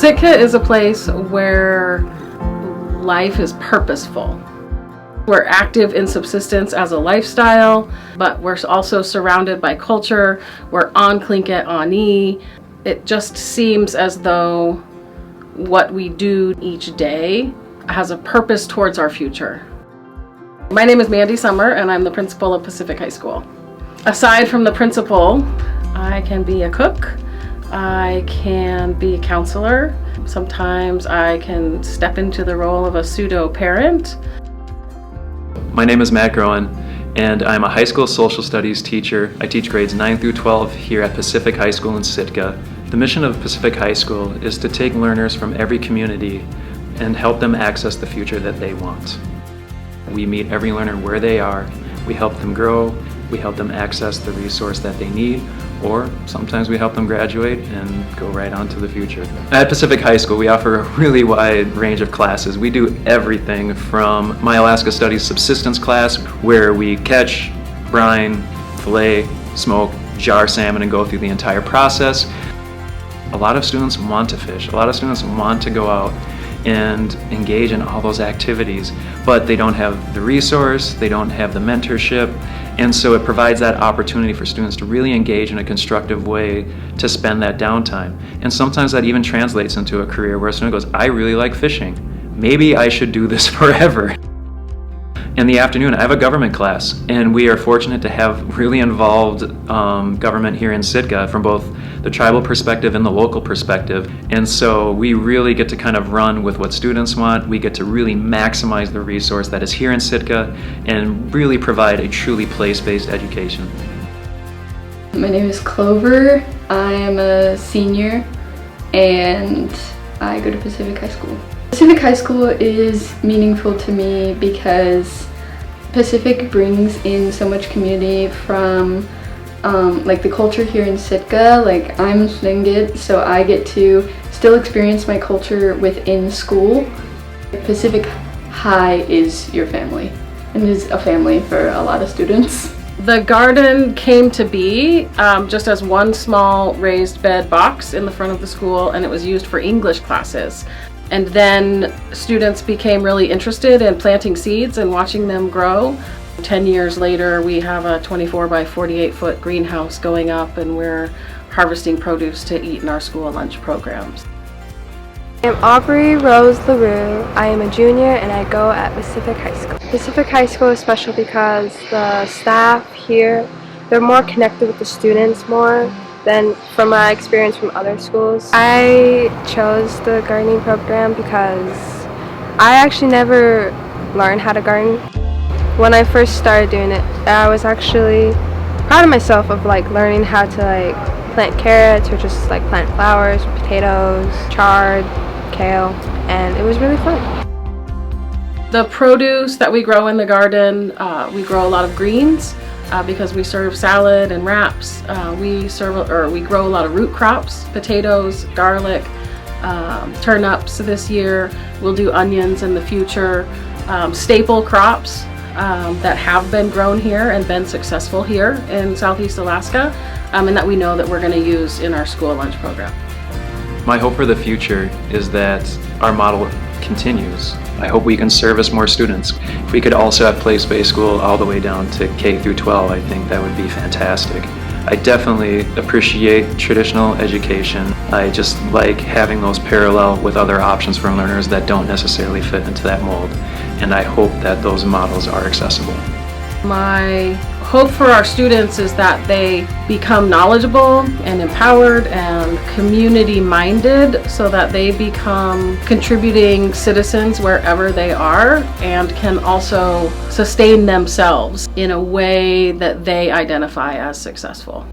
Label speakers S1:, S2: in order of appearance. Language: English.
S1: Sitka is a place where life is purposeful. We're active in subsistence as a lifestyle, but we're also surrounded by culture. We're on Tlingit Ani. It just seems as though what we do each day has a purpose towards our future. My name is Mandy Summer, and I'm the principal of Pacific High School. Aside from the principal, I can be a cook, I can be a counselor. Sometimes I can step into the role of a pseudo-parent.
S2: My name is Matt Groen, and I'm a high school social studies teacher. I teach grades 9 through 12 here at Pacific High School in Sitka. The mission of Pacific High School is to take learners from every community and help them access the future that they want. We meet every learner where they are, we help them grow, we help them access the resource that they need, or sometimes we help them graduate and go right on to the future. At Pacific High School, we offer a really wide range of classes. We do everything from my Alaska Studies subsistence class, where we catch, brine, fillet, smoke, jar salmon, and go through the entire process. A lot of students want to fish. A lot of students want to go out and engage in all those activities, but they don't have the resource, they don't have the mentorship, and so it provides that opportunity for students to really engage in a constructive way to spend that downtime. And sometimes that even translates into a career where a student goes, I really like fishing. Maybe I should do this forever. In the afternoon, I have a government class, and we are fortunate to have really involved government here in Sitka from both the tribal perspective and the local perspective. And so we really get to kind of run with what students want. We get to really maximize the resource that is here in Sitka and really provide a truly place-based education.
S3: My name is Clover. I am a senior and I go to Pacific High School. Pacific High School is meaningful to me because Pacific brings in so much community from like the culture here in Sitka. Like, I'm Tlingit, so I get to still experience my culture within school. Pacific High is your family and is a family for a lot of students.
S1: The garden came to be just as one small raised bed box in the front of the school, and it was used for English classes. And then students became really interested in planting seeds and watching them grow. 10 years later, we have a 24 by 48 foot greenhouse going up, and we're harvesting produce to eat in our school lunch programs.
S4: I'm Aubrey Rose LaRue. I am a junior and I go at Pacific High School. Pacific High School is special because the staff here, they're more connected with the students more than from my experience from other schools. I chose the gardening program because I actually never learned how to garden. When I first started doing it, I was actually proud of myself of learning how to plant carrots or just plant flowers, potatoes, chard, kale, and it was really fun.
S1: The produce that we grow in the garden, we grow a lot of greens because we serve salad and wraps. We grow a lot of root crops, potatoes, garlic, turnips this year. We'll do onions in the future. Staple crops that have been grown here and been successful here in Southeast Alaska, and that we know that we're going to use in our school lunch program.
S2: My hope for the future is that our model continues. I hope we can service more students. If we could also have place-based school all the way down to K through 12, I think that would be fantastic. I definitely appreciate traditional education. I just like having those parallel with other options for learners that don't necessarily fit into that mold. And I hope that those models are accessible.
S1: My hope for our students is that they become knowledgeable and empowered and community-minded so that they become contributing citizens wherever they are and can also sustain themselves in a way that they identify as successful.